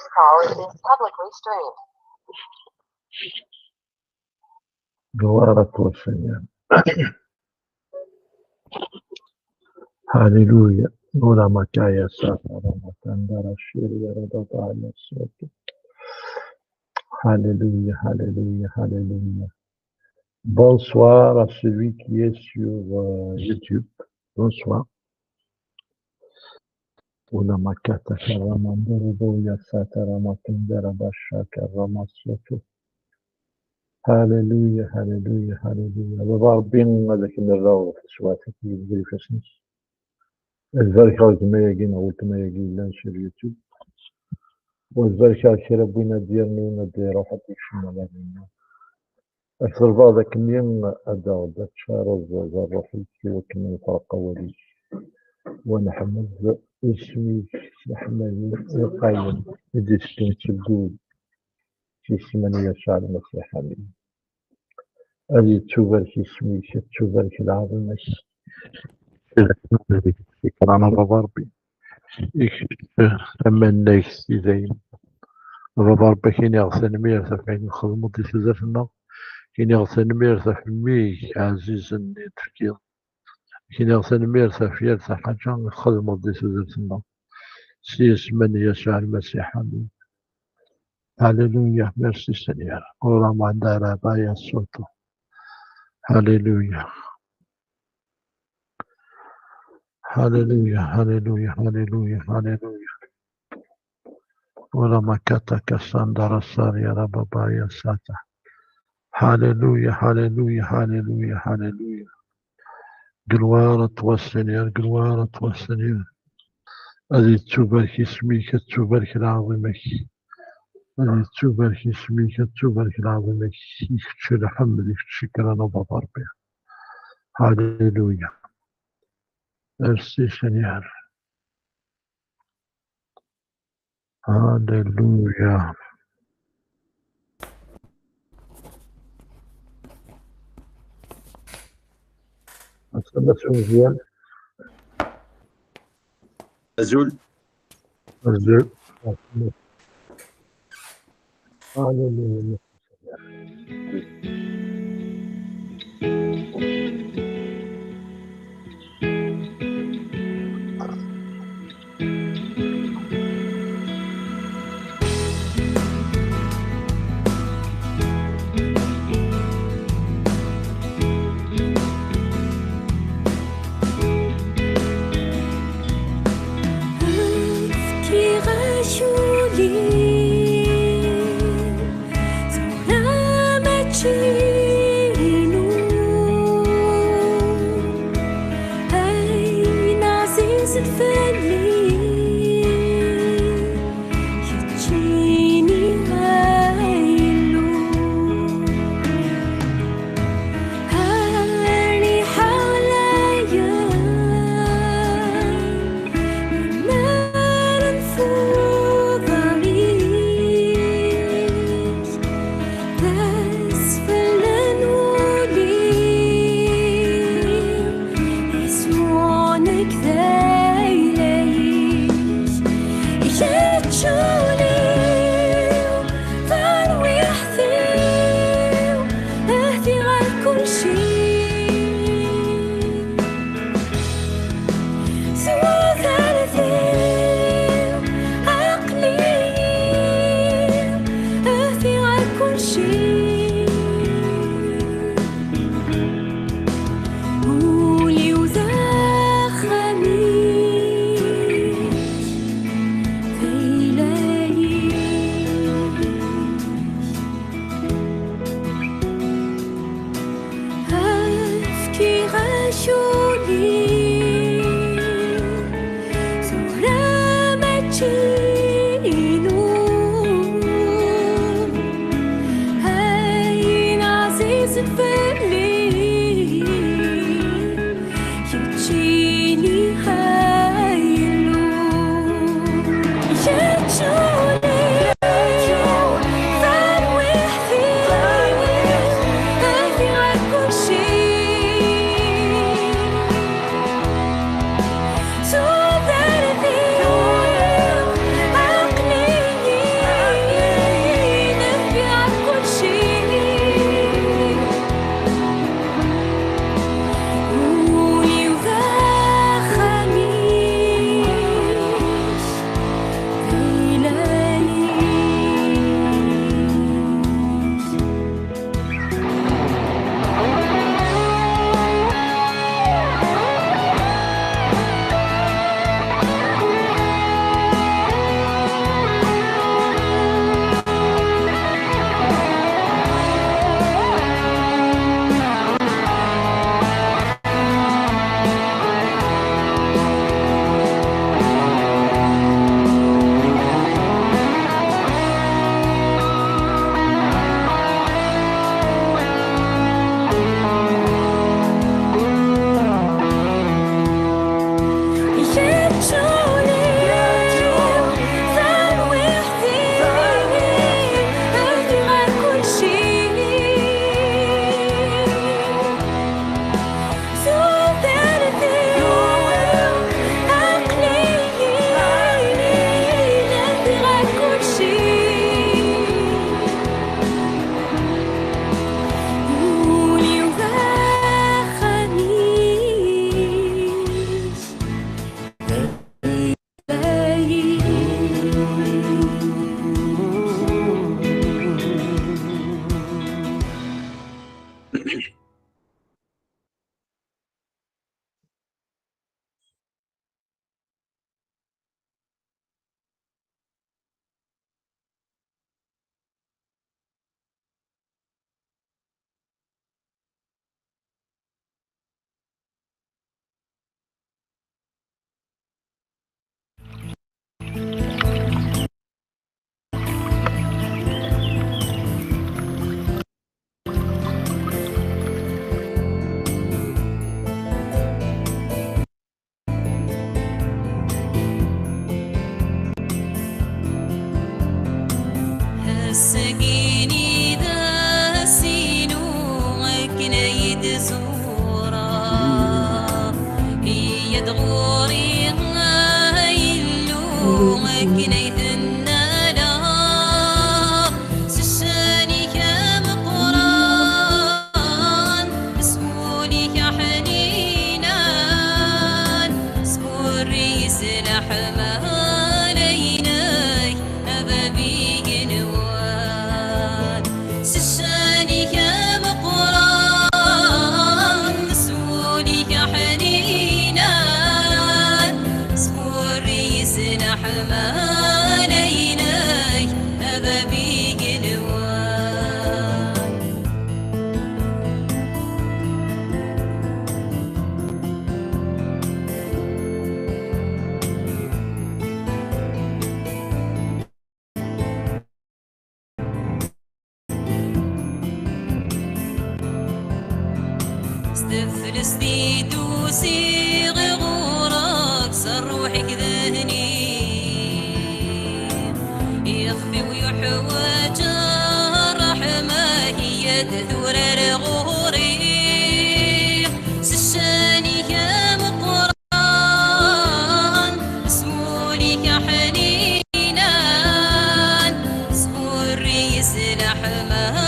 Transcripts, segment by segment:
This call is publicly streamed. Gloire à toi, Seigneur. Alléluia. Ola makaya satara matandara shiri yaradabaya soto. Alléluia, alléluia, alléluia. Bonsoir à celui qui est sur YouTube. Bonsoir. Ola makata karamandoro boya satara matandara basha karamasoto. هاليلويا هاليلويا هاليلويا بابا ربي هذاك الراو في سواتك يدير فاسنس البركة كما يجينا وكما يجينا نشر يوتيوب والبركة كرا بوينا ديالنا وندير روح هذيك شنو لازمنا أكثر بعض كمية أدا تشارز الروحي وكما يفرق ولي ونحمد اسمي نحمد القيم يدي تقول في سمنية شعر المسيح آمين هذه تبارك اسمك تبارك العظيم شكرا بابا ربي تمنى زين بابا ربي كاين يغسل ميرثا كاين نخدمو دي سيزافنا كاين يغسل ميرثا في ميك عزيز تفكير كاين يغسل ميرثا في يرثا حاجة نخدمو دي سيزافنا سيسمن يسوع المسيح آمين هاليلويا ميرسي سينيور ورا ما عندها بايا صوتو هاليلويا هاليلويا هاليلويا هاليلويا هاليلويا ولا مكاتا كساندرا ساريا ربابايا ساتا هاليلويا هاليلويا هاليلويا هاليلويا قلوارة والسنير قلوارة والسنير هذه تبارك اسميك تبارك العظيمك هذه تبارك اسميك تبارك العظيمك يكتشي الحمد يكتشي كرانا بابا ربي هاليلويا ميرسي سينيور هاليلويا أصلا مزيان أزول أزل هاليلويا Thank you. مسكيني ذا السينو كنا يدزورا يدغوري غايلو كنا يدنا لا سشاني كام قران سموني كحنينان سموري سلحمان استفلس دي دوسي غورك صار روحك ذهني يخفي ويحوج الرحمة هي تثور الغوري سشاني يا مقران سمولي كحنينان سموري سلحمان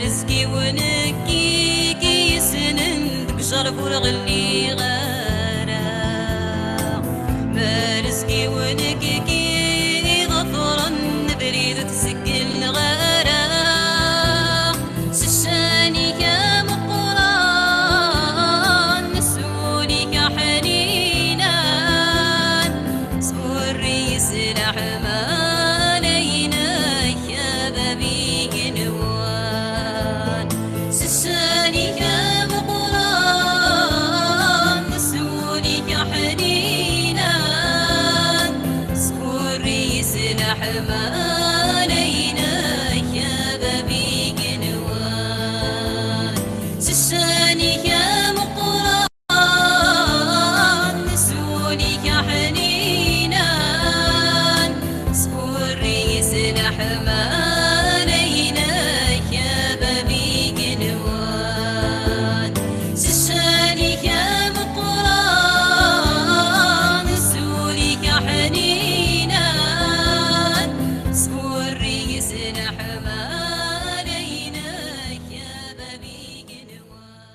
رزقي ونكي كي سنن بجرب ورغلي غارا ما رزقي ونكي كي غفرا بريد تسكن غارا سشاني يا مقران نسوني كحنينان سوري سلاح ما لينا يا بابي ما لينا يا بابي قنوان سشاني يا مقران نسوني كحنينان سوري سلاح ما لينا يا بابي قنوان سشاني يا مقران نسوني كحنينان سلاح ما علينا يا بابي قنوان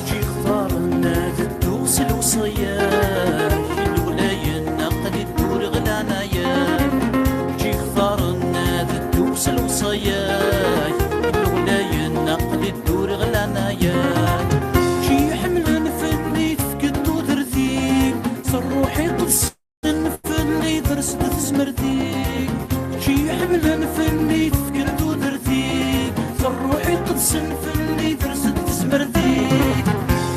جي اختارنا تدوس الوصيات الولاية النقل الدور غلانايا جي اختارنا تدوس الوصيات الولاية النقل الدور غلانايا جي حملن فني تفقدو درتيك صر روحي قدس فني درس تسمرتيك جي حملن فني تفقدو درتيك صر روحي قدس فني درس تسمرتيك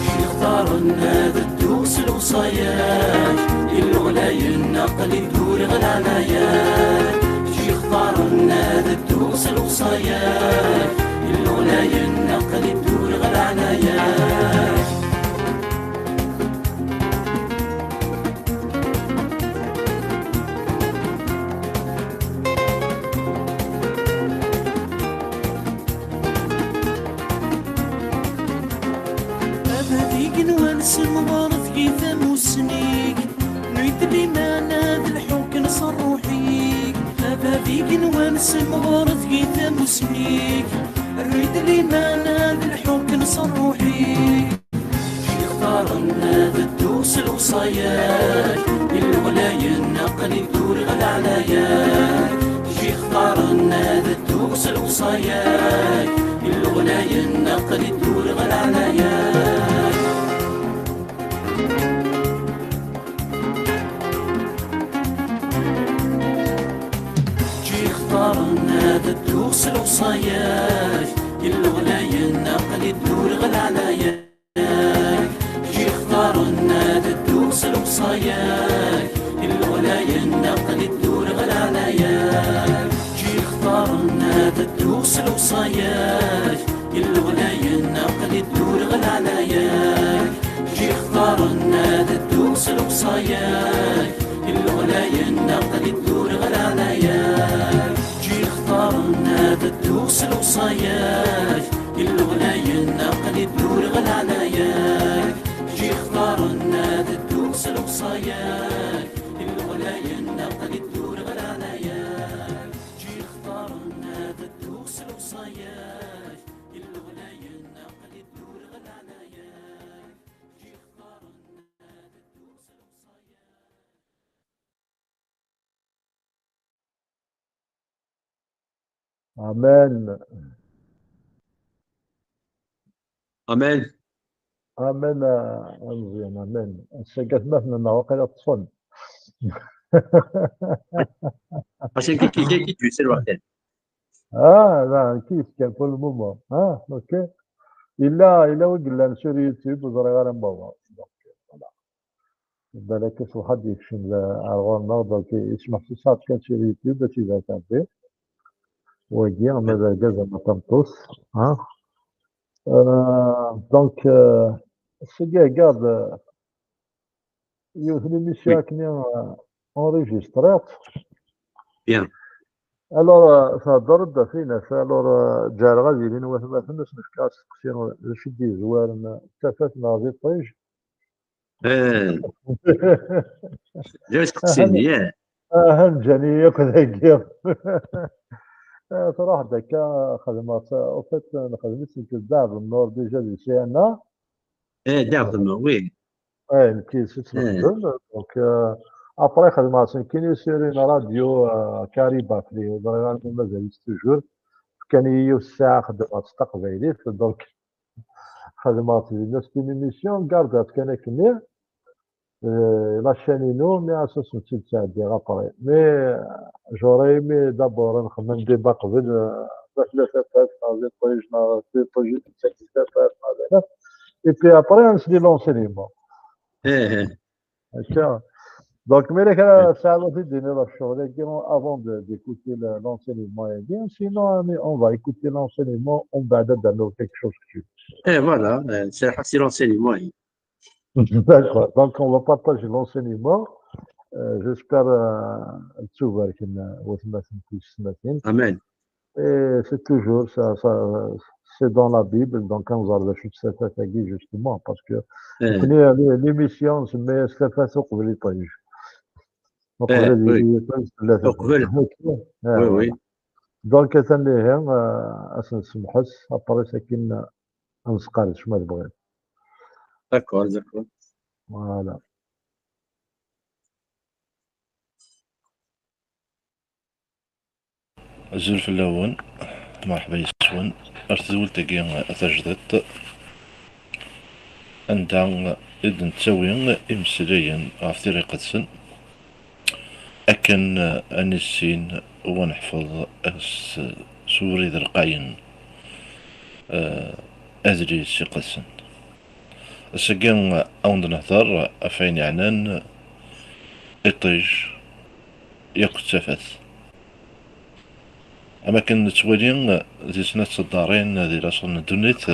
شي اختارنا تدوس الوصايات الولاية النقل يدور غلانايات شي اختارنا تدوس الوصايات الولاية النقل يدور غلانايات أبديك نوانسم غارث كيف موسنيك نريد لي ما ناد الحوك نصر روحيك أبديك نوانسم غارث كيف موسنيك نريد لي ما ناد الحوك نصر روحيك شي اختارنا تدوس الوصايات الولاية النقل يدور غلانايات شي اختارنا تدوس الوصايات الولاية النقل يدور غلانايات جي اختارنا تدوس الوصايات الولاية النقل يدور غلانايات جي اختارنا تدوس الوصايات الولاية النقل يدور غلانايات جي اختارنا تدوس الوصايات الولاية النقل يدور غلانايات جي اختارنا تدوس الوصايات الولاية النقل يدور غلانايات جي اختارنا تدوس الوصايات الولاية النقل يدور غلانايات جي اختارنا تدوس الوصايات الولاية النقل يدور غلانايات جي اختارنا تدوس الوصايات الولاية النقل يدور غلانايات جي اختارنا تدوس الوصايات امان امان امان مزيان امان الشقات مثلا واقيلا تصفن عشان كي تجوز الوقت لا كيف كان كل مومون اوكي الا وقلنا نشري يوتيوب وزري غير مبابا بالك كاش واحد يكشن الغورنا دونك يسمح في صات كان شري يوتيوب باش يبان تاعي ويجي ماذا جازا ما تمطوس دونك السيجا قاعد يوثني ميسيا كني انريجيسترات بيان الور فضرب في ناس الور جار غادي لين واثنا الناس نفكاس سقسينا واش يدي زوار تفات نازي طيج جالس تقسيني ياه اهم جاني كذا صراحه دكا خدمات اوفيت خدمت في الدار النور ديجا دي سي ان دعم وي كيس دونك ابري خدمات كاين يسيرين راديو كاريبا في دريان مازال توجور كان هي الساعه خدمات تقبيليت دونك خدمات الناس في ميسيون كاردات كان كني لا شانينو مي اساس نسيت تعدي غابري مي جوري مي دابور نخدم ديبا قبل ثلاثه فاز طيجنا في طيج ثلاثه فاز اي بي ابري نسدي لونسينيمون هكا دونك ملي كان ساعه في الدنيا لا الشغل افون ديكوتي لونسينيمون بيان سينو اون فا ايكوتي لونسينيمون ومن بعد دارنا كيك شوز فوالا سي لونسينيمون D'accord. Donc, on va partager l'enseignement. J'espère تبارك لنا وثماتين كل سنتين. امان Et c'est toujours ça سي دون لا بيبل دونك كنزار باش السفات هاكي جوستومون باسكو اه كنا ليميسيون نسميها سلافات وقبل يطيش وقبل اه هذه وي يطيش ثلاثة وقبل وي فوالا وي دونك ثاني اسن سمحس ابري ساكن نسقارش ما تبغي داكور داكور فوالا زلف اللون مرحبا يسون ارتزول تاقي تجدت عندها إذن تسوي إمسليا في طريقة سن أكن أنسين ونحفظ سوري ذا القاين أدري سيقسن السجن أوند نهضر أفين يعنان إطيج يقتفث أما كان تولين ذي سنة الدارين ذي راسون الدنيت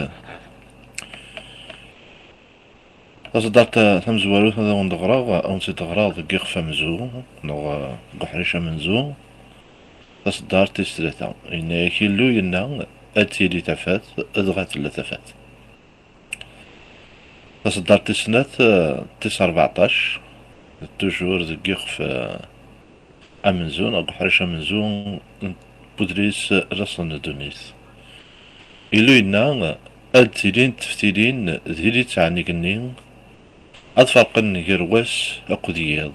تصدرت تمزوالو هذا وندغراغ أو نتدغراغ ذي فمزو نغ قحريشة منزو تصدرت تستريتا إن كيلو ينا أتيلي تفات أدغات لا تفات تصدرت سنة تسع 14 توجور ذي في أمنزون أو قحريشة منزو بودريس رسن دونيس إلو ينا أدتيلين تفتيلين ذيلي تعني قنين أدفرقن يرواس أقودياض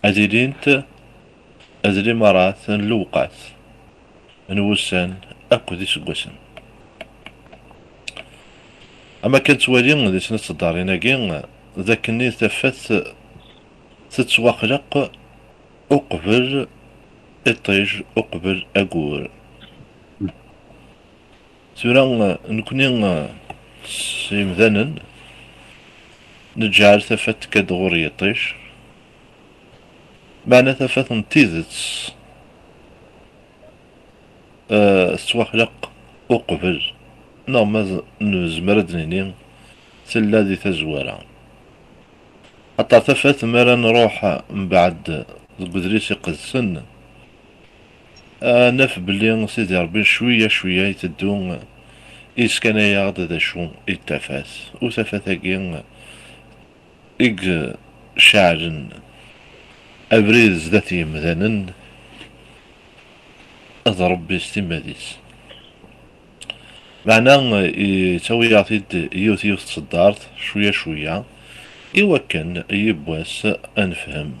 أديلينت أدري مرات نلوقات نوسان أقودي سقوسن أما كنت والين ذي سنة الدارين كين ذاكني تفت تتواخلق أقبل إطيج أقبل أقور سوران نكونين سيمذانا نجعل ثفت كدغور يطيش معنى ثفت نتيذت استواخلق أقبل نعم نزمرد نينين سلا ذي تزوارا حتى ثفت مرة نروح من بعد قدريسي قدسن نف بلي سيدي ربي شوية شوية يتدون إسكان يغد ذا شو التفاس وثفت هاكين إج شعر أبريز ذاتي مثلا أضرب باستماديس معناه يسوي يعطيد يوث تصدارت شوية شوية إوا كان يبواس أنفهم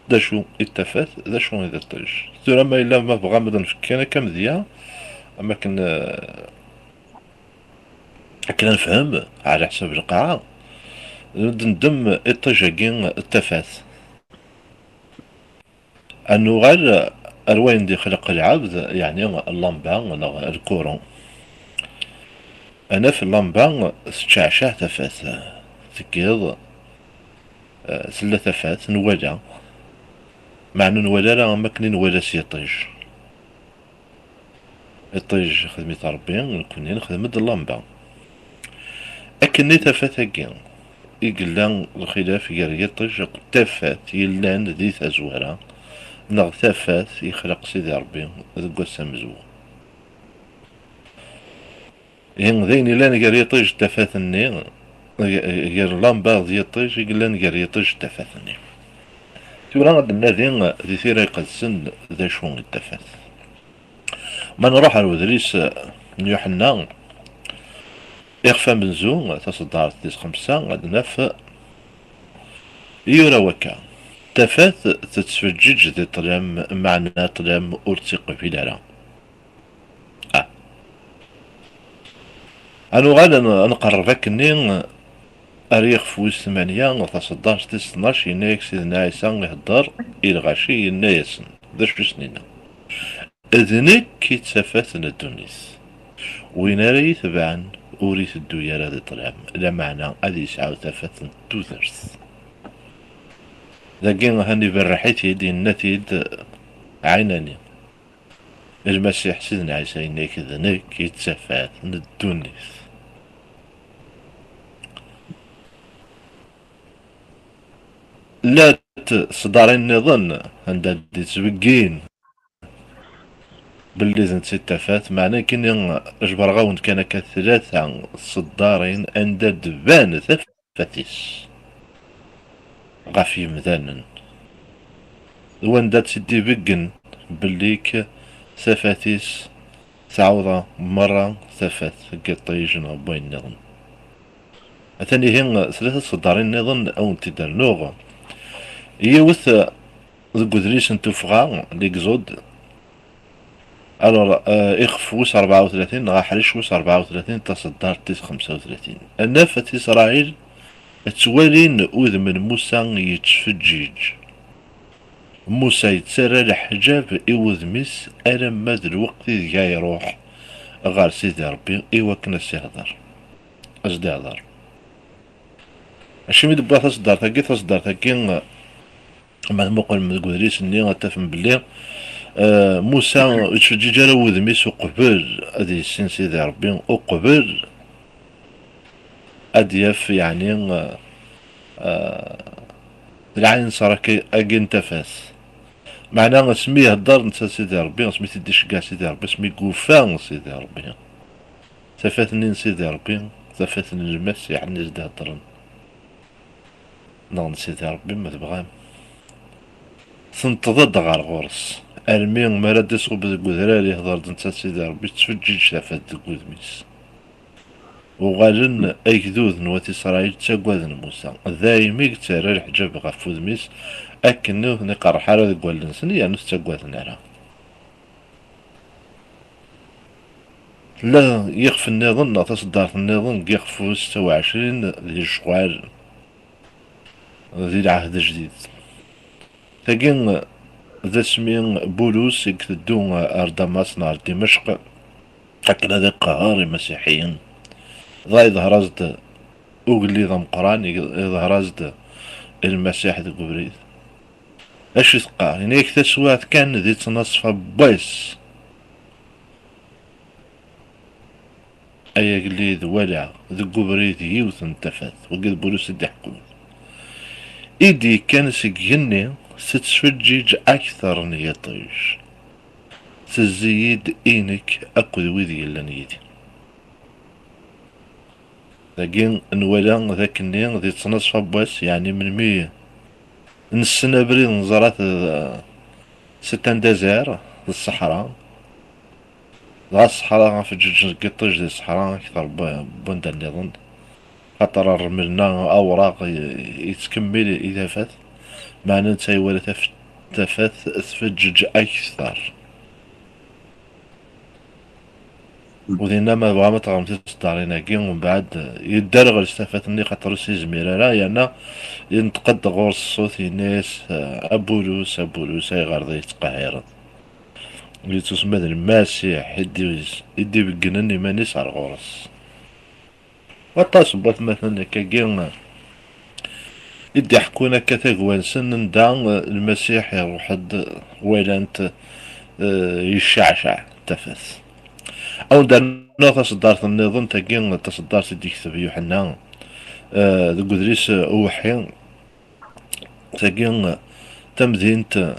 دا شو التفات دا شو إذا طيش ترى ما إلا ما بغا مدن فكينا كم ذيا أما كنا نفهم على حسب القاعة ندم الطجاقين التفات أنو غير أروين دي خلق العبد يعني اللمبة الكورون أنا في اللمبة تشعشع تفات تكيض سلا تفات نوالا مع نوالا لا مكني نوالا سيطيج الطيج خدمة ربي نكونين خدمة اللمبة أكني تفات هكين إقلان الخلاف يطيج تفات يلان ذي تزوارا نغ تفات يخلق سيدي ربي ذو السمزو ين ذيني لان يطيج تفات النير غير لامبا ذي يطيج يقلان يطيج تفات النير تورا غد النادين ذي ثيرا يقدسن ذا شون التفات ما نروح على ودريس نيوحنا يخفى منزو تصدار تيس 5 غد نف يورا وكا تفات تتفجج ذي طلام معنى طلام أرتق في لارا أنا غادا نقربك نين أريخ فوز 8 تصدار تيس 12 ينايك سيدنا عيسى يهدر إلى غاشي ينايسن ذا شو سنينا إذنك كي تسافات ندونيس وين راه يتبعن وريت الدويا هذا طلام لا معنى هذه يسعى تفات توثرس لكن هاني برحيتي دي النتيد عيناني المسيح سيدنا عيسى إنك ذنك يتسافات ندونيس لا صدارين نظن عند دي تبقين باللي ذنت التفات معناه كني اجبر غاون كان كثلاثة صدارين انداد بان ثفتيس غافي مذانا وانداد سيدي بقن بالليك ثفاتيس تعوض مرة ثفات قطيج نبوين نظن أثاني هين ثلاثة صدارين نظن أو انتدار نوغ يوث ذو نتوفغا ليكزود الوغ إخف وس 34 غا حريش وس 34 تصدار تيس 35 النافة إسرائيل توالين أوذ من موسى يتفجيج موسى يتسرى الحجاب إوذ ميس ألم ماد الوقت ذا يروح غار سيدي ربي إوا كنا سيهدر أزدي هدر أشي ميد بوا تصدار تاكي ما مقل من قدريس ني غتفهم بلي موسى يتفجيج على وذ ميس وقبل أدي سين سيدي ربي وقبل أديف يعني العين صراكي أجين تفاس معناه سميه الدار نتا سيدي ربي سمي تديش كاع سيدي ربي سمي كوفان سيدي ربي ثفاتني سيدي ربي ثفاتني المسيح يعني زد هضرن نغن سيدي ربي ما تبغى تنتضد غار غورس المين ما راد يسوق بالقدراري هضر نتا سيدي ربي تفجيج ثفات القدميس وغالن أيكذوذ نواتي إسرائيل تاقوذن موسى ذايمي تارى الحجاب غف وذميس أكنو نقر حالة ذي قوالن سني يعني تاقوذن على لا يخف النظام تصدر النظام يخف 26 ذي الشغال ذي العهد الجديد تاقين ذا سمين بولوس يكتدون أردماس نار دمشق لكن هذا قهار مسيحيين ضا يظهر ازد اوغلي ذا مقران يظهر ازد المسيح ذا قبريد اش يتقال يعني يكتسوات كان ذي تنصف بويس ايا قلي ذا ولع ذا قبريد يوث انتفت وقد بولوس دي حكومة ايدي كان سجني ستسفجيج اكثر نيطيش تزيد اينك اكو ذويذي اللي نيدي لكن نولا ذاك النين ذي تنصف بواس يعني من مية نسنا بريد نزرات ستان دازار الصحراء ذا الصحراء في جوج قطيج ذي الصحراء أكثر بندا نظن خاطر رملنا أوراق يتكمل إذا فات معنى نتاي ولا تفات تفجج أكثر وذينا ما بغا ما تغمتي تصدارينا كي ومن بعد يدرغ الاستفات اني خاطر سي زميرة يعني ينتقد غور الصوت الناس ابولوس اي غرضي يتقهر يتسمى المسيح يدي بقنني ماني صار غورس وتصبت مثلا كاكي يدي حكونا كتاقوان سن دا المسيح يروح ويلا انت يشعشع تفاس او درنا تصدرت النظام تاكين تصدرت ديك كتاب يوحنا ذو قدريس اوحي تاكين تمدينت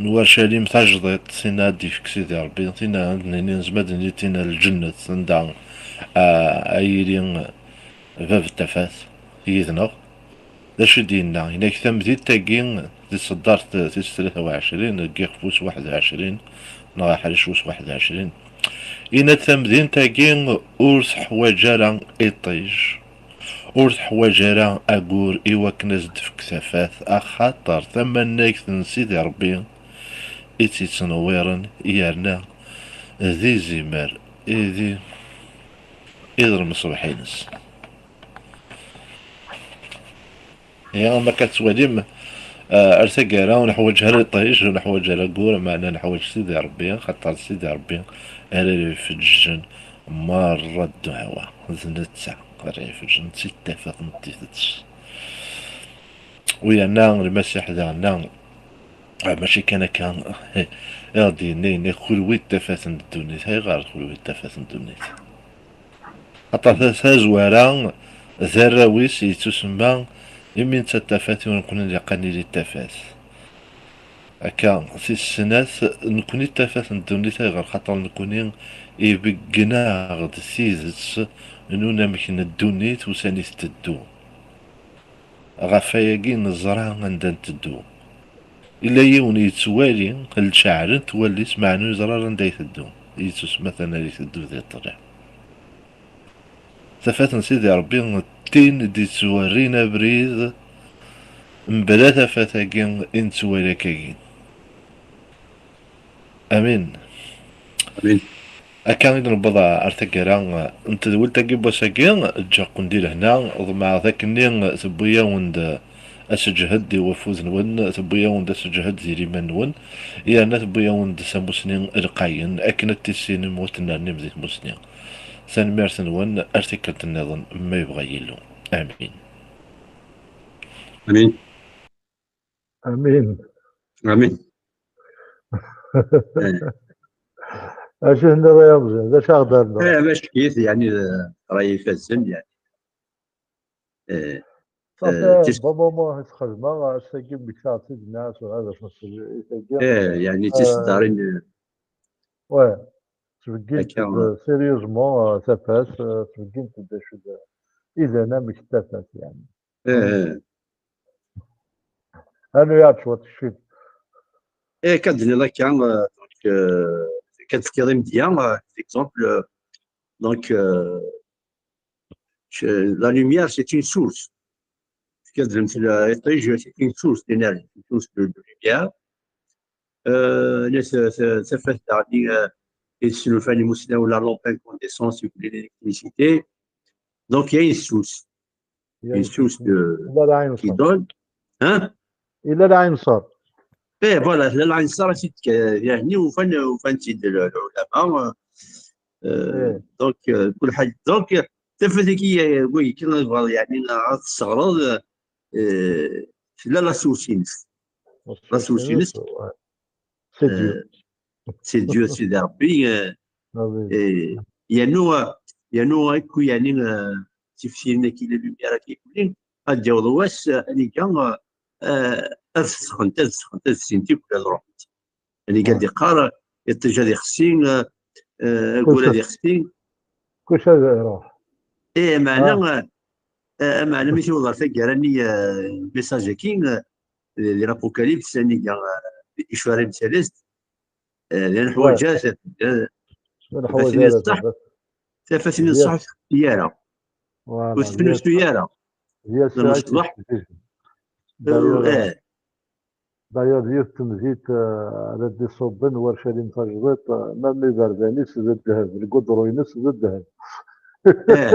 نورشاليم تجضيت تينا ديك سيدي ربي تينا نزمد تينا الجنة تندع ايلين باب التفاث يذنغ داش دينا هناك تمديد تاكين دي صدرت تيس 23 كيخفوس 21 نغا حريش وس 21 إنا تمدين تاكين أورث حواجالا إطيج أورث حواجالا أقور إوا كنزد في كثافات أخاطر ثمناك تنسيدي ربي إتي تنويرن إيارنا ذي زمار إذي إذر مصبحينس يا ما كتواليم ارتقينا ونحوجها للطيش ونحوجها للقورة معنا نحوج سيدي ربي خاطر سيدي ربي اللي في الجن مرة الدعوة زنتسع قريب في الجن ستة فاتنتيتش ويانا المسيح دانا ماشي كان يغدي نين خلويت تفاتن الدونيت هاي غير خلويت تفاتن الدونيت خاطر تازوارا ذراويس يتسمى يمين تتفاتي ونكون لقاني للتفاس هكا في السنات نكوني تافات ندوني غير خاطر نكوني يبقنا غد سيزت نونا مكنا الدونيت وساني تدو غفاياكي نزرع غندا تدو إلا يون يتوالي الشعر تولي سمعنو يزرع غندا يتدو يتوس مثلا يتدو ذي الطريق تافات نسيدي ربي التين دي تورينا بريد مبلا تافاتاكي انتوالي كاين امين امين. أكان إذا نبضع أرتقران أنت ولت أجيب وساقين جا قنديل هنا مع ذاك النين ثبويا وند أسجهد وفوز نون ثبويا وند أسجهد زيري من ون يا ناس ثبويا وند سموسنين رقاين أكن التسين موتنا نمزي مسنين سان ميرسن ون أرتكلت النظام ما يبغى يلو آمين امين. امين. امين. اش هنا يا مزيان اش غدرنا باش كيف يعني راهي فازن يعني صافي بابا ما خدمه استجيب بكاتب الناس وهذا في السجل يعني تيصدرين واه تبقيت هكا سيريوزمون تفاس تبقيت شو اذا انا مش تفاس يعني انا يعرف شو تشوف كدني لا كان دونك كتفكري مزيان اكزومبل دونك لا lumière c'est une source كتدرم في الطيج c'est une source d'énergie une source de lumière تفاس يعني يسلو فاني مسنا ولا لامب انكونديسونس يقول l'électricité donc il y a une source الى العين qui صار donne hein الى العين صار ايه فوالا العنصر يعني وفن تزيد العلماء دونك كل حاجه دونك تفاتيكي وي كي نبغى يعني تستغرض لا سوسينس لا سوسينس سي ديو سي ديو سيدي ربي يانو اكو يعني تفسيرنا كي لوميرا كيقولين غادي واس اللي كان تسخن تسخنتي كل روحت اللي قاعد يقرا يتجا دي خسين قول دي خسين كلشي يروح ايه معنا معنا ماشي والله فكرني ميساج كين لابوكاليبس اللي قال اشاره ثالث لان حوايج الحوايج تفاسير الصح ديالها وتفلوس ديالها هي المصلح داير ديال التمزيت على دي صوبن ورشالين تجريط مامي برداني سد الذهب القدروينس سد الذهب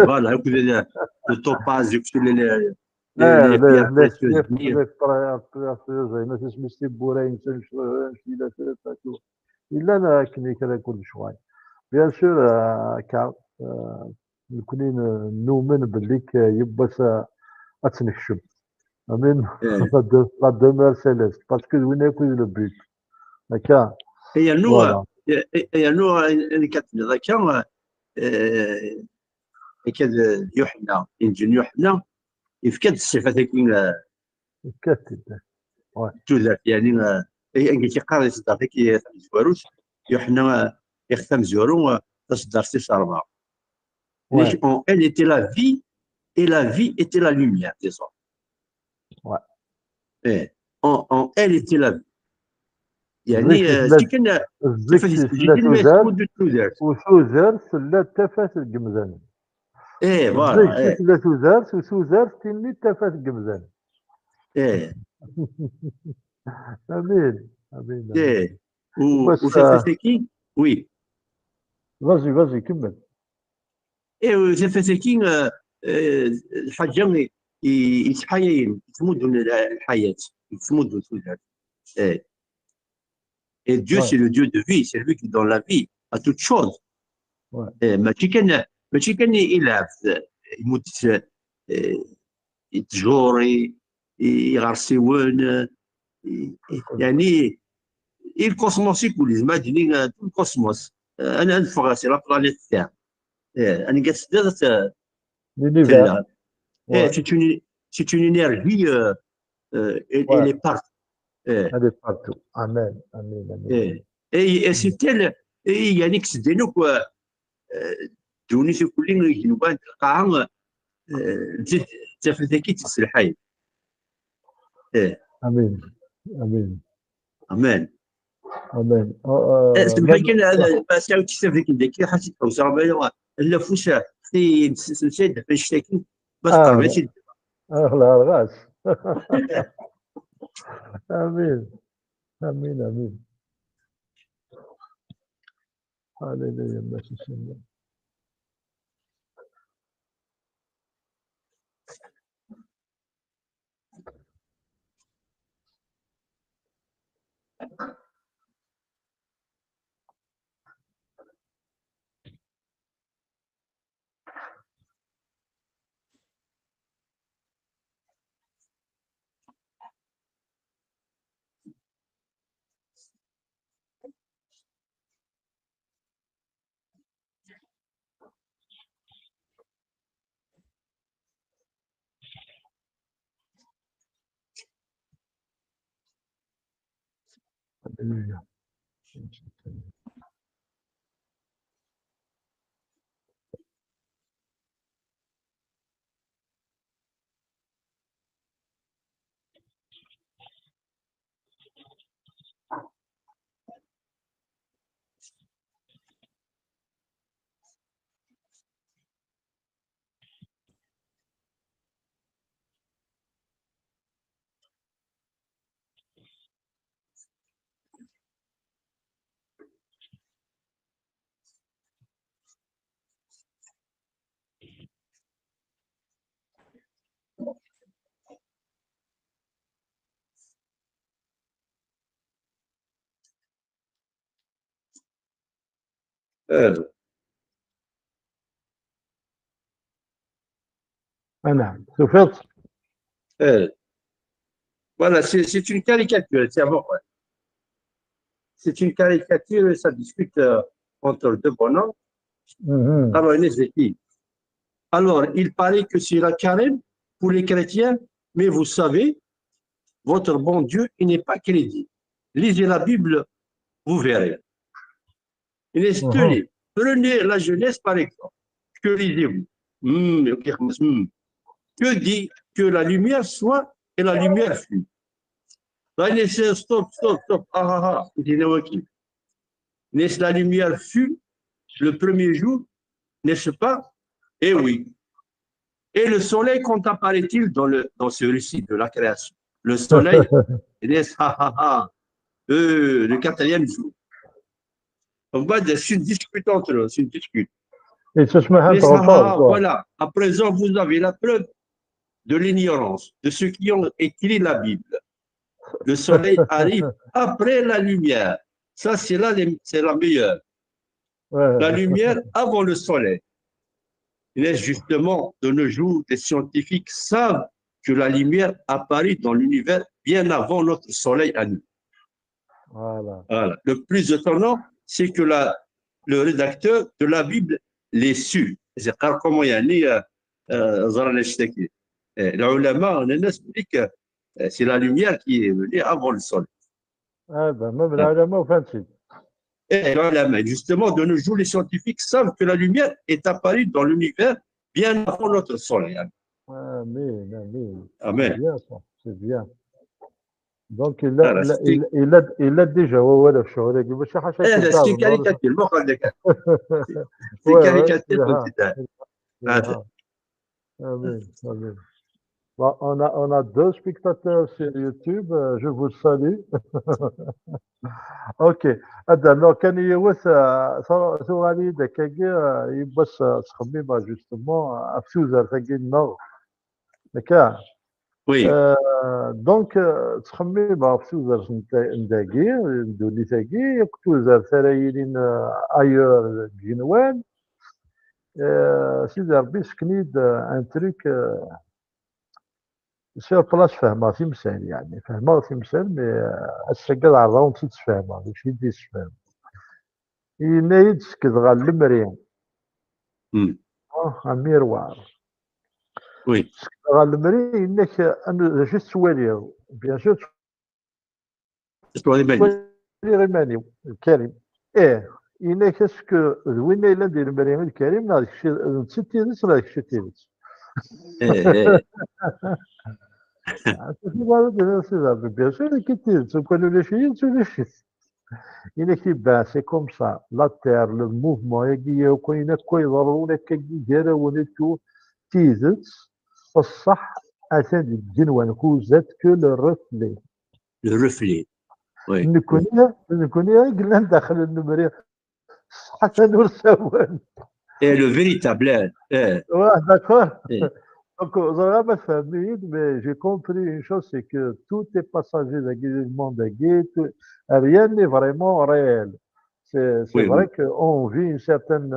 فوالا هكذا التوباز يكتب لي زي اسمه ستيبورين الا انا كني كذا كل شوي بيان سور كا نكوني نؤمن باللي يبا اتنكشف امين لا دومير سيليست باسكو وين يكون لو بوت هكا هي النوع اللي كتبدا هكا كاد يوحنا انجن يوحنا يفكد الصفات كاين كاتب تولى يعني هي كيقرا يصدر كي زواروت يوحنا يختم زورو تصدر 6 4 elle était la vie et la vie était la lumière des hommes. Ouais. En elle était la vie. يعني كان وسوزر سلا تفاس القمزان ايه فوالا سلا سوزر وسوزر تيني تفاس القمزان امين امين ايه وتفاسكي وي فازي كمل ايه وتفاسكي الحاجه يتحايل يتمدن الحياه يتمدن سوزر ايه Et Dieu, c'est le Dieu de vie, c'est lui qui donne la vie à toute chose. ماشي كان يلعب يموت يتجوري يغرسيون يعني الكوسموس يقول زعما ديني الكوسموس انا نفغ سي لا بلانيت تاع انا قاعد سدات c'est une énergie elle est partout إيه هذه بارتو. امان امين امين. إيه سي تيل إيه يعني كسدينوك دوني في كل ينوبان القاعة تزيد تفداكي تسلحاي. إيه امين امين أمان. امين. سمحي كان هذا بس عاود تستافد كي حسيت أوسع بيا لا فوسا في نسيت في الشتاكي بس قربتي. لا الغاز. امين امين امين. هللويا ماشي سنة. هللويا. نعم شوفت. Voilà, c'est une caricature, c'est bon. C'est une caricature et ça discute entre deux bonhommes. Alors, alors, il paraît que c'est la carême pour les chrétiens, mais vous savez, votre bon Dieu, il n'est pas crédible. Lisez la Bible, vous verrez. Tenez, prenez la Genèse par exemple. Que lisez-vous? Que dit que la lumière soit et la lumière fut. Là, il essaie, stop. N'est-ce la lumière fut le premier jour, n'est-ce pas? Eh oui. Et le soleil, quand apparaît-il dans ce récit de la création? Le soleil, n'est-ce le quatrième jour. Donc, c'est une dispute entre eux, c'est une dispute. Voilà. À présent, vous avez la preuve de l'ignorance de ceux qui ont écrit la Bible. Le soleil arrive après la lumière. Ça, c'est la meilleure. La lumière avant le soleil. Il est justement, de nos jours, les scientifiques savent que la lumière apparaît dans l'univers bien avant notre soleil à nous. Voilà. Le plus étonnant, c'est que le rédacteur de la Bible l'ait su. C'est comment il y a c'est la lumière qui est venue avant le soleil. Et justement, de nos jours, les scientifiques savent que la lumière est apparue dans l'univers bien avant notre soleil. Amen. Amen. C'est bien. Donc il a déjà voilà c'est une caricature. C'est une caricature. Amen. Bon, on a 2 spectateurs sur YouTube, je vous salue. اوكي هذا لو كان يوث سؤالي دكاكي يبس تخميمه جوستومون افسوزر تاكي النغ دكا وي دونك تخميمه افسوزر نداكي ندولي تاكي يكتوزر ثرايلين ايور جنوان سيدي ربي سكنيد ان تريك سير بلاص فهمها تمثال يعني فهمها تمثال مي السكاد عرضاهم تتفهمها ماشي تفهم ينايد سكد غا المريان ميروار وي سكد غا المريان انك انا جست تواليو بيان سور تطوى بالي غيماني الكريم إلا كاسكو وين إلا ندير مريم الكريم هذاك الشيء نسيت تيرس ولا هذاك الشيء تيرس bien sûr كي تيرس وكل ولا شيء ولا شيء إلا كي با سي كوم سا لا تير لو موفمون يجي وكاين كيضرون كيدير ونتو تيزت الصح أسد الجنوان كوزات كل الرفلي لو ريفلي وي نكون قلنا ندخل النمرير حتى نور سوان لو فيريتابل d'accord. إيه. Donc, vraiment, famille, mais j'ai compris une chose, c'est que tout est passager dans le monde de guide, rien n'est vraiment réel. C'est Oui, vrai oui. qu'on vit une certaine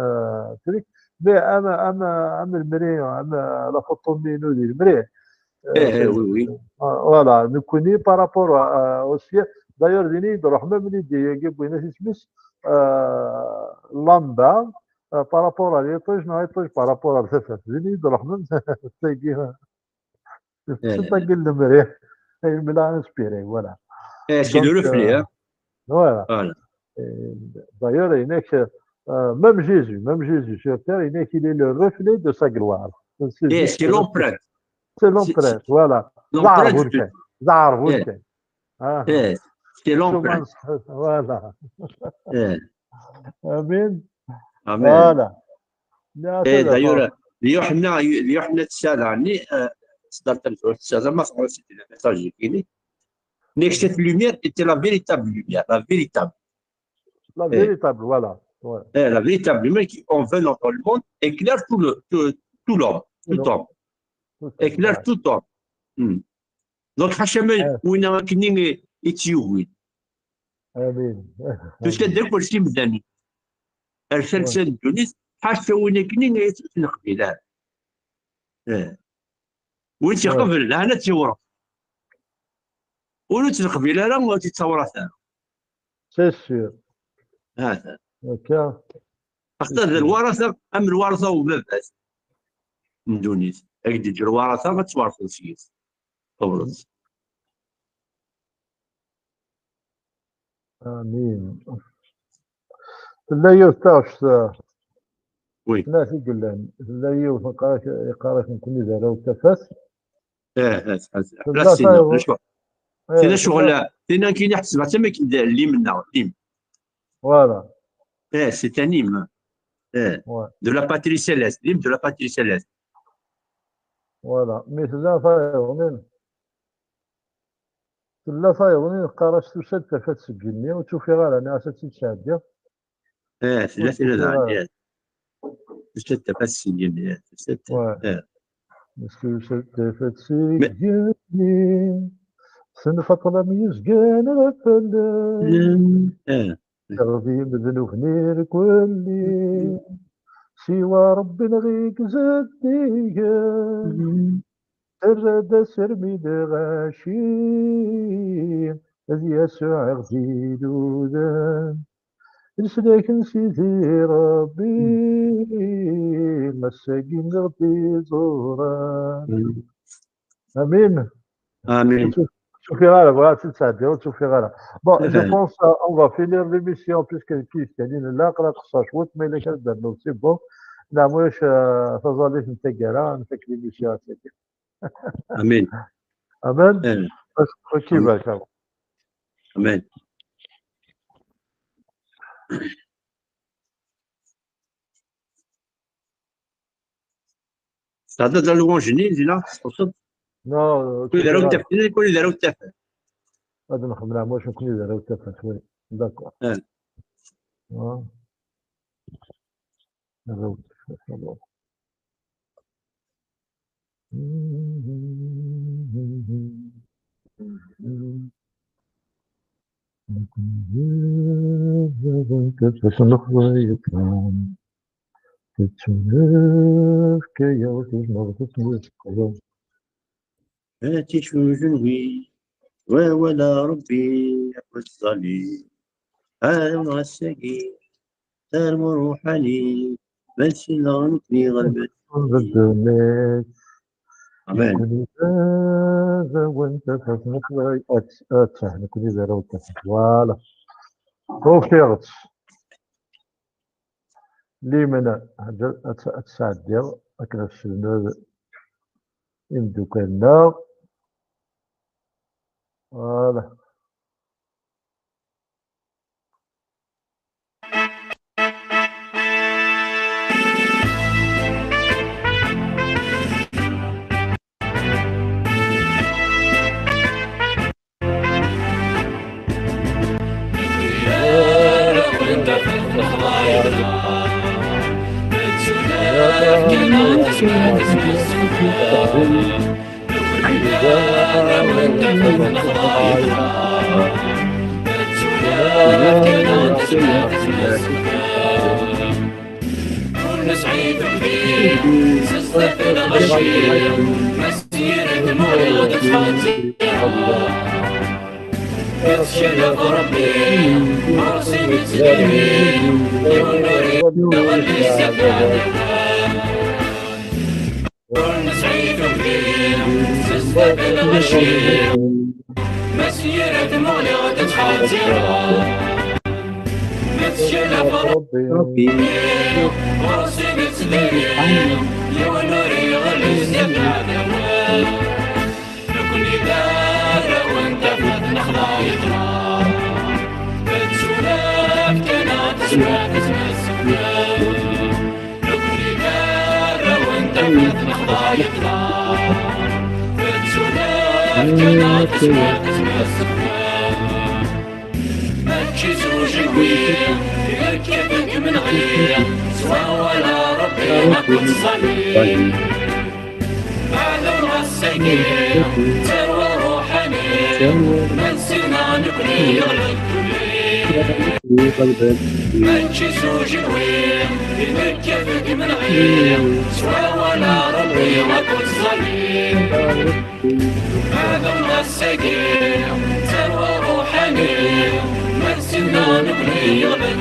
truc, mais le مريء, la photo de nous, le مريء, وي وي voilà, nous connaissons par rapport au ciel. D'ailleurs, Denis, de Rahman, il dit, il y a lambda par rapport à l'étage, par rapport à l'effet. Denis, de Rahman, c'est pas qu'il le mérite. Il me l'a inspiré, voilà. سي لو Donc, ريفلي voilà. فوالا D'ailleurs, il n'est que, même Jésus sur terre, il n'est qu'il est le reflet de sa gloire. C'est juste سي لومبرانت c'est l'empreinte, voilà. زعر لومبرانت فولكان زعر فولكان سي لومبرانت voilà. امين امان voilà. لا تدفع دايوغ ليوحنا تسال عني صدرت التسال ما صار سيتي لا ميساج كيني Mais cette lumière était la véritable lumière, la véritable. la véritable, voilà. Ouais. La véritable lumière qui, en venant dans le monde, éclaire tout l'homme, tout homme. Éclaire tout homme. Donc, Hachem, où il y a un kning et tioui. امين. Tout ce que كل شيء مدني. السلسلة تونس حتى وين كنين يتنقبل. وين تقبل أنا تورط. وين تقبل أنا ما تتصورت. C'est sûr. هذا. Ok. اختار الورثه ام الورثه وباباس من دونيس اكيد تجي الورثه ما تورثوا شيء خبرت امين. لا يفتاش وي لا تقول لهم لا يقارك نكون اذا لو تفاس لا سينا سينا شغل سينا كاين يحسب حتى ما كاين اللي منا ليم فوالا سي تانيم de la patrie céleste, l'hymne de la patrie céleste. Voilà. Mais لا فايغنين قراش توسد تفات سجلني وتشوفي غير انا اساتي تشادي ثلاثة هذا توسد تفات سجلني توسد تفات سجلني سنفطر ميزقان غفل تغذي بذنوب نير كلي سوى ربي نغيك زديك ترد سرمي دغاشي ذي يسوع غزيد وذان نسلك نسيتي ربي مساكين غطي زوران امين امين شوفي غير بغات تسعدي وتشوفي غير بون جو بونس اون فا فينير ليميسيون بيسكو كاين لا قرا قصه شوط ما الا كان دار سي بون لا واش تظليش انت كرا نفك ليميسيون تاعك امين امان كيفاش امان هذا دا لونجيني زينا توصل نو كل دارو تفكير كل دارو تفكير هذا نخدم واش نكون دارو تفكير داكور كيفاش نخوي يطلعون كتشوف كيا وتجمع تسمع هاتي شو جنوي ولا ربي والصليب هذا السقي سالم روحاني بس نغني غلبت بالدنيا امان نكون إذا وأنت فاتنك نكون إذا وأنت فوالا توفيق لي من أتساعد ديال أكنا الشلنا إندو كنا فوالا سعيد فيه سلسلة في الغشية مسيرة مريض خاطئة يتشرف ربي مرسي مسلمين يونوري يولي السفادة سعيد فيه سلسلة في الغشية مسيرة مريض خاطئة يتشرف ربي مرسي مسلمين يونوري يولي السفادة نكون دار وانت فتنا خلايطنا فتسولك كنا تسمع السكان نكون دار وانت فتنا خلايطنا فتسولك كنا تسمع السكان ماشي زوج الويل يركبك من غير سوا ولا ربي ما كنت صغير معلوم السكين تروى روحاني من سنا نبني غلط ماشي زوج الويل يركبك من غير سوا ولا ربي ما كنت صغير معلوم السكين تروى روحاني من سنا نبني غلط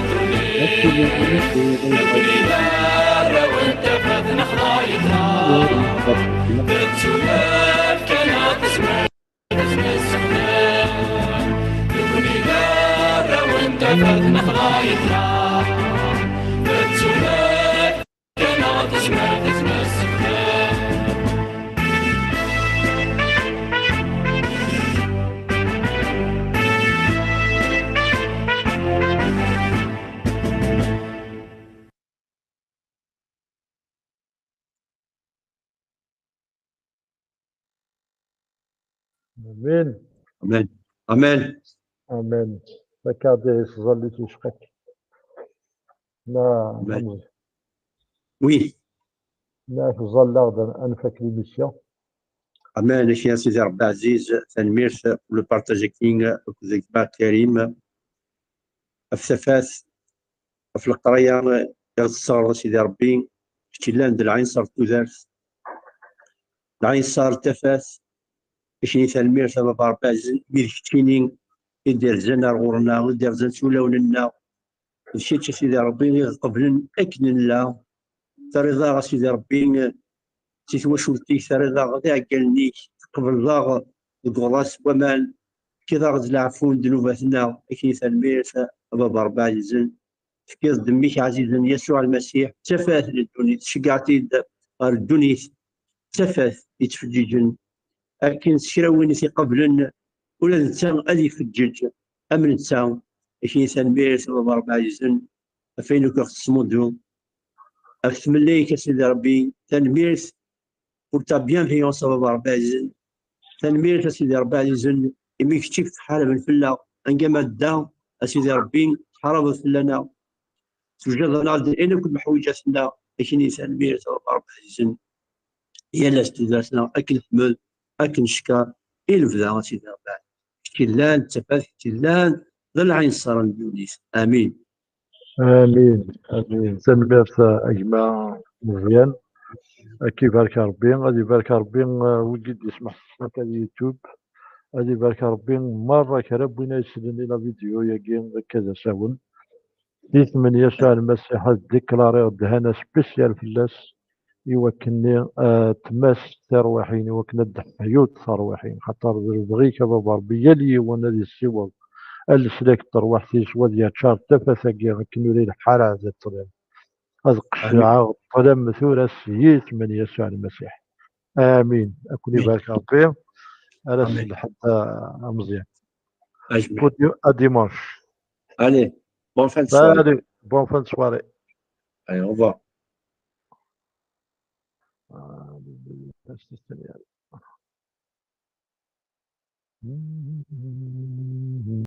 نبني دار وانت فاتنا خلايطنا بتسولف كنا تسمع السكنة نبني دار وانت فاتنا خلايطنا بتسولف كنا تسمع السكنة آمين امان امان آمين فكادي صلي تشقك لا آمين. حمد وي لا تظل غدا أنفك لميسيون امان يا سيدي ربي عزيز تنميرت لو بارطاجي كينغ زيكبا كريم الثفاث في القرية ديال الصار سيدي ربي شتيلان د العين صار تودارت العين صار تفاث كشني تنمير سبب بابا عزيز مير كتينين يدير زنا غورنا ويدير زن سولاوننا الشيء سيدي ربي قبل أكن لا ترضى سيدي ربي تيتواشولتي ترضى غادي عقلني قبل ضاغ الكراس ومال كي ضاغ العفون ذنوباتنا كي تنمير بابا ربي عزيز تكيز دميك عزيزا يسوع المسيح تفاث للدنيا تشقعتي الدنيا تفاث يتفججن لكن شراوين في قبل ولا نتا غادي يفجج ام نتا كي تنبير سبب ربع جزن فين كتصمدو اكتمليك سيدي ربي تنبير قلت بيان في سبب ربع جزن تنبير سيدي ربي جزن يميك تشيف حالة من فلا انقام الدا سيدي ربي حرب فلنا توجدنا لأن كل محوجاتنا لكن تنبير سبب ربع جزن يلا استدارتنا اكل حمل اكن شكا الفدا سيدي ربي كلان تفاث كلان ذا العين صار اليونيس امين آمين آمين تنميرت أجمع مزيان كي بارك ربي غادي يبارك ربي وجد يسمح لنا اليوتيوب غادي يبارك ربي مرة كرب وين يسلني إلى فيديو يجين كذا ساون في 8 ساعة المسيح ديكلاري دهانا سبيسيال فلاس يوكلني تماس تروحين يوكلنا الدحيوت تروحين خاطر بغيك بابا ربي يلي وانا دي السيوض السلاك تروح في شواد يا تشار تفاساكي كنو لي الحارة زي الطلاب أزق آمين الشعار الطلاب مثورة السييت من يسوع المسيح آمين أكون آمين يبارك ربي على آمين حتى مزيان أجمل وديماش Allez, bonne fin de soirée. Salut, bonne fin de soirée. Allez, au revoir. Ah,